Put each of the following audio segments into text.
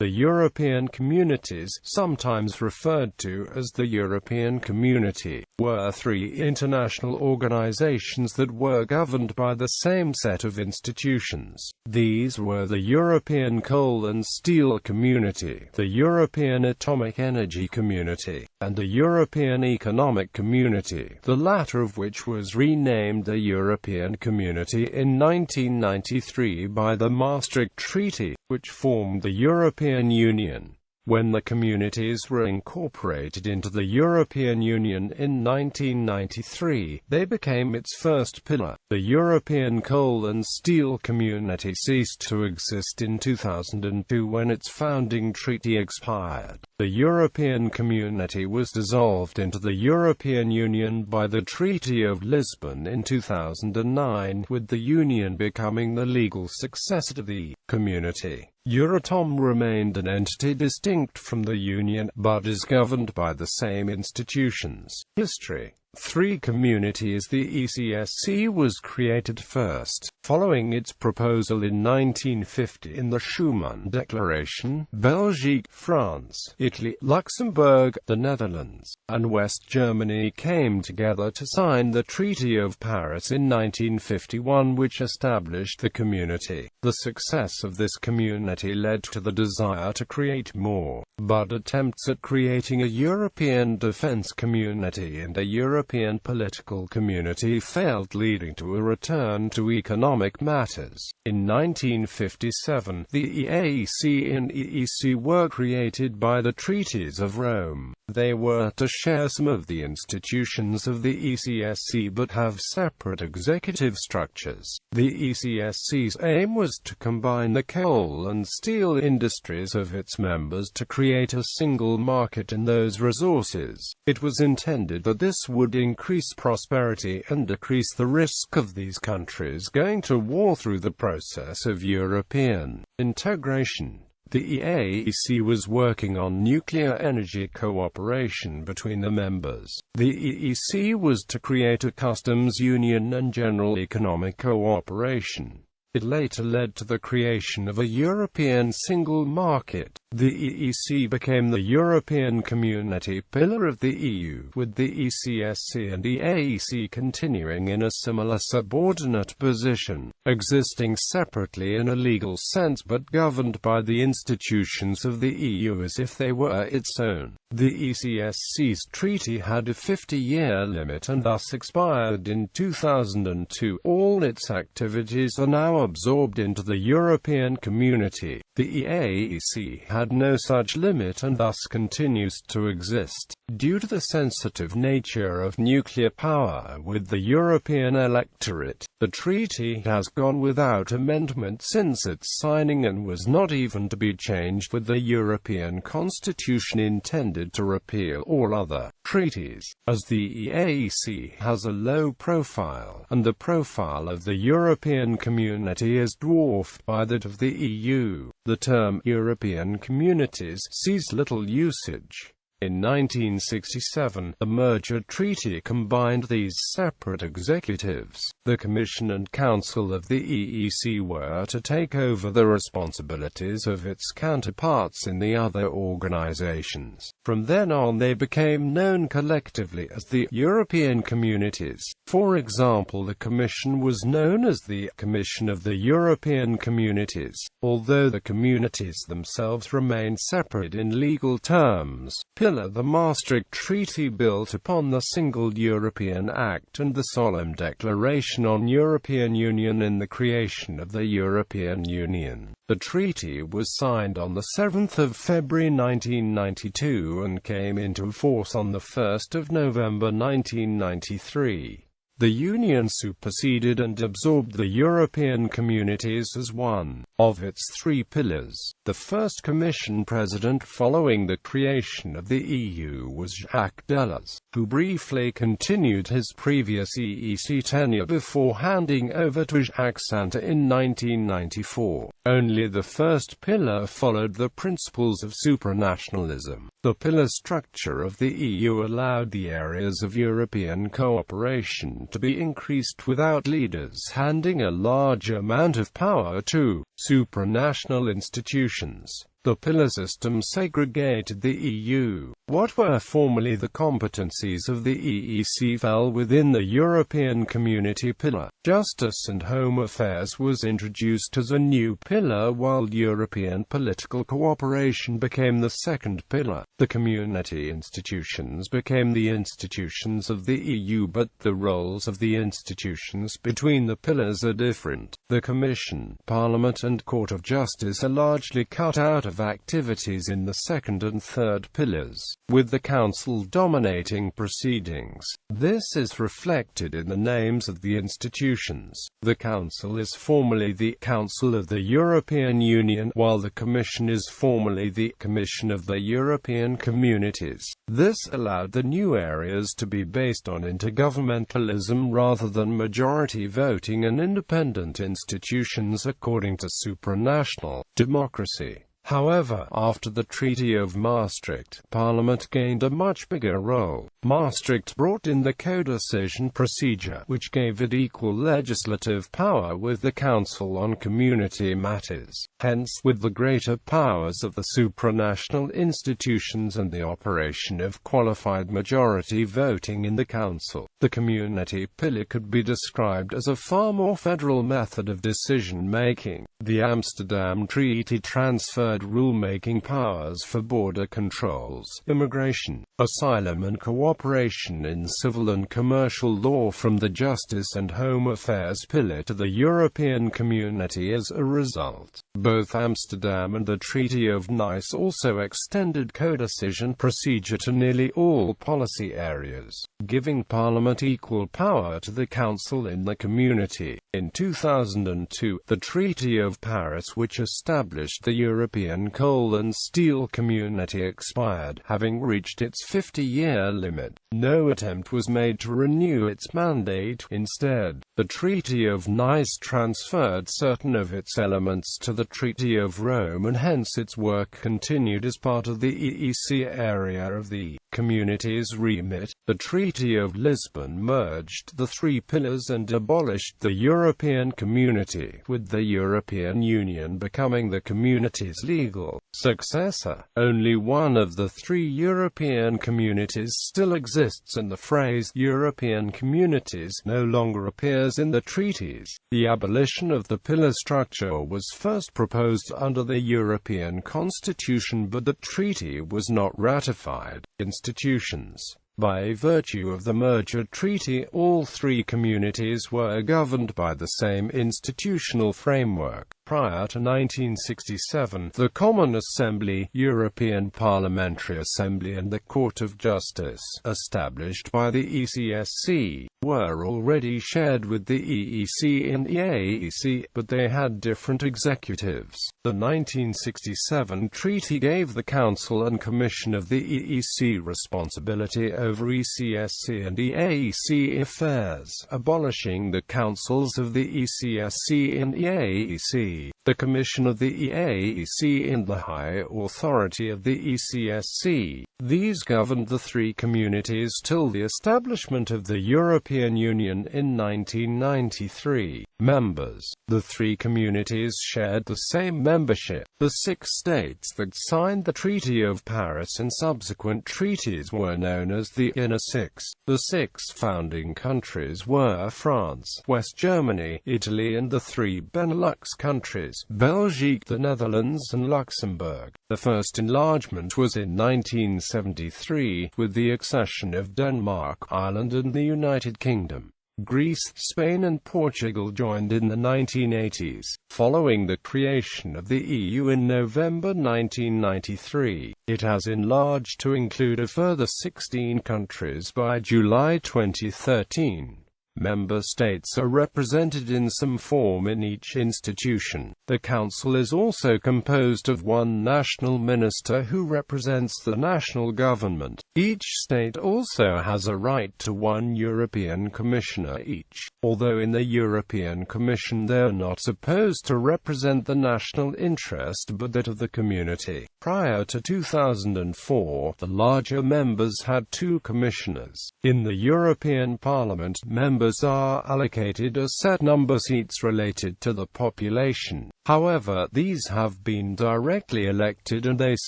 The European Communities, sometimes referred to as the European Community, were three international organizations that were governed by the same set of institutions. These were the European Coal and Steel Community, the European Atomic Energy Community, and the European Economic Community, the latter of which was renamed the European Community in 1993 by the Maastricht Treaty, which formed the European Union. When the communities were incorporated into the European Union in 1993, they became its first pillar. The European Coal and Steel Community ceased to exist in 2002 when its founding treaty expired. The European Community was dissolved into the European Union by the Treaty of Lisbon in 2009, with the Union becoming the legal successor to the Community. Euratom remained an entity distinct from the Union, but is governed by the same institutions. History. Three communities. The ECSC was created first, following its proposal in 1950 in the Schuman Declaration. Belgique, France, Italy, Luxembourg, the Netherlands, and West Germany came together to sign the Treaty of Paris in 1951, which established the community. The success of this community led to the desire to create more, but attempts at creating a European defense community and a European political community failed, leading to a return to economic matters. In 1957, the EAC and EEC were created by the Treaties of Rome. They were to share some of the institutions of the ECSC but have separate executive structures. The ECSC's aim was to combine the coal and steel industries of its members to create a single market in those resources. It was intended that this would increase prosperity and decrease the risk of these countries going to war through the process of European integration. The EAC was working on nuclear energy cooperation between the members. The EEC was to create a customs union and general economic cooperation. It later led to the creation of a European single market. The EEC became the European Community pillar of the EU, with the ECSC and EAC continuing in a similar subordinate position, existing separately in a legal sense but governed by the institutions of the EU as if they were its own. The ECSC's treaty had a 50-year limit and thus expired in 2002. All its activities are now absorbed into the European Community. The EAC had no such limit and thus continues to exist. Due to the sensitive nature of nuclear power with the European electorate, the treaty has gone without amendment since its signing and was not even to be changed, with the European Constitution intended to repeal all other treaties. As the EAC has a low profile, and the profile of the European Community is dwarfed by that of the EU, the term European Communities sees little usage. In 1967, the merger treaty combined these separate executives. The Commission and Council of the EEC were to take over the responsibilities of its counterparts in the other organizations. From then on they became known collectively as the European Communities. For example, the Commission was known as the Commission of the European Communities, although the communities themselves remained separate in legal terms. The Maastricht Treaty built upon the Single European Act and the Solemn Declaration on European Union in the creation of the European Union. The treaty was signed on the 7th of February 1992 and came into force on the 1st of November 1993. The Union superseded and absorbed the European Communities as one of its three pillars. The first Commission President following the creation of the EU was Jacques Delors, who briefly continued his previous EEC tenure before handing over to Jacques Santer in 1994. Only the first pillar followed the principles of supranationalism. The pillar structure of the EU allowed the areas of European cooperation to be increased without leaders handing a large amount of power to supranational institutions. The pillar system segregated the EU. What were formerly the competencies of the EEC fell within the European Community pillar. Justice and Home Affairs was introduced as a new pillar, while European political cooperation became the second pillar. The community institutions became the institutions of the EU, but the roles of the institutions between the pillars are different. The Commission, Parliament and Court of Justice are largely cut out of activities in the second and third pillars, with the Council dominating proceedings. This is reflected in the names of the institutions. The Council is formally the Council of the European Union, while the Commission is formally the Commission of the European Communities. This allowed the new areas to be based on intergovernmentalism rather than majority voting and independent institutions according to supranational democracy. However, after the Treaty of Maastricht, Parliament gained a much bigger role. Maastricht brought in the codecision procedure, which gave it equal legislative power with the Council on community matters. Hence, with the greater powers of the supranational institutions and the operation of qualified majority voting in the Council, the community pillar could be described as a far more federal method of decision-making. The Amsterdam Treaty transferred rule-making powers for border controls, immigration, asylum and cooperation in civil and commercial law from the Justice and Home Affairs pillar to the European Community as a result. Both Amsterdam and the Treaty of Nice also extended codecision procedure to nearly all policy areas, giving Parliament equal power to the Council in the Community. In 2002, the Treaty of Paris, which established the European Coal and Steel Community, expired, having reached its 50-year limit. No attempt was made to renew its mandate. Instead, the Treaty of Nice transferred certain of its elements to the Treaty of Rome, and hence its work continued as part of the EEC area of the Community's remit. The Treaty of Lisbon merged the three pillars and abolished the European Community, with the European Union becoming the Community's legal successor. Only one of the three European communities still exists, and the phrase European Communities no longer appears in the treaties. The abolition of the pillar structure was first proposed under the European Constitution, but the treaty was not ratified. Institutions. By virtue of the merger treaty, all three communities were governed by the same institutional framework. Prior to 1967, the Common Assembly, European Parliamentary Assembly and the Court of Justice, established by the ECSC, were already shared with the EEC and EAEC, but they had different executives. The 1967 treaty gave the Council and Commission of the EEC responsibility over ECSC and EAEC affairs, abolishing the councils of the ECSC and EAEC. The Commission of the EAEC and the High Authority of the ECSC. These governed the three communities till the establishment of the European Union in 1993. Members. The three communities shared the same membership. The 6 states that signed the Treaty of Paris and subsequent treaties were known as the Inner Six. The 6 founding countries were France, West Germany, Italy and the 3 Benelux countries, Belgique, the Netherlands and Luxembourg. The first enlargement was in 1973, with the accession of Denmark, Ireland and the United Kingdom. Greece, Spain and Portugal joined in the 1980s, following the creation of the EU in November 1993. It has enlarged to include a further 16 countries by July 2013. Member states are represented in some form in each institution. The Council is also composed of one national minister who represents the national government. Each state also has a right to one European Commissioner each, although in the European Commission they are not supposed to represent the national interest but that of the community. Prior to 2004, the larger members had 2 commissioners. In the European Parliament, members members are allocated a set number seats related to the population. However, these have been directly elected and they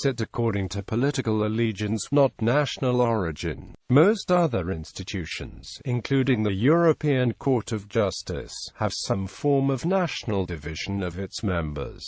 sit according to political allegiance, not national origin. Most other institutions, including the European Court of Justice, have some form of national division of its members.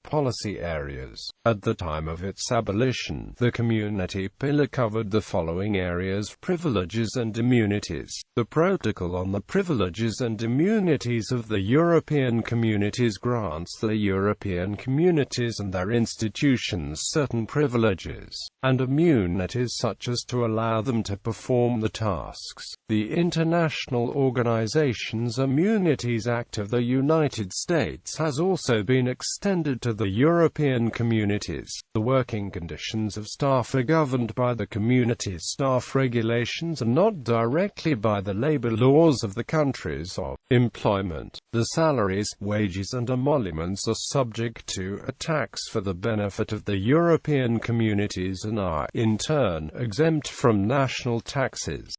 Policy areas. At the time of its abolition, the Community Pillar covered the following areas: privileges and immunities. The Protocol on the Privileges and Immunities of the European Communities grants the European Communities and their institutions certain privileges and immunities such as to allow them to perform the tasks. The International Organizations Immunities Act of the United States has also been extended to the European Communities. The working conditions of staff are governed by the Community's staff regulations and not directly by the labor laws of the countries of employment. The salaries, wages and emoluments are subject to a tax for the benefit of the European Communities and are, in turn, exempt from national taxes.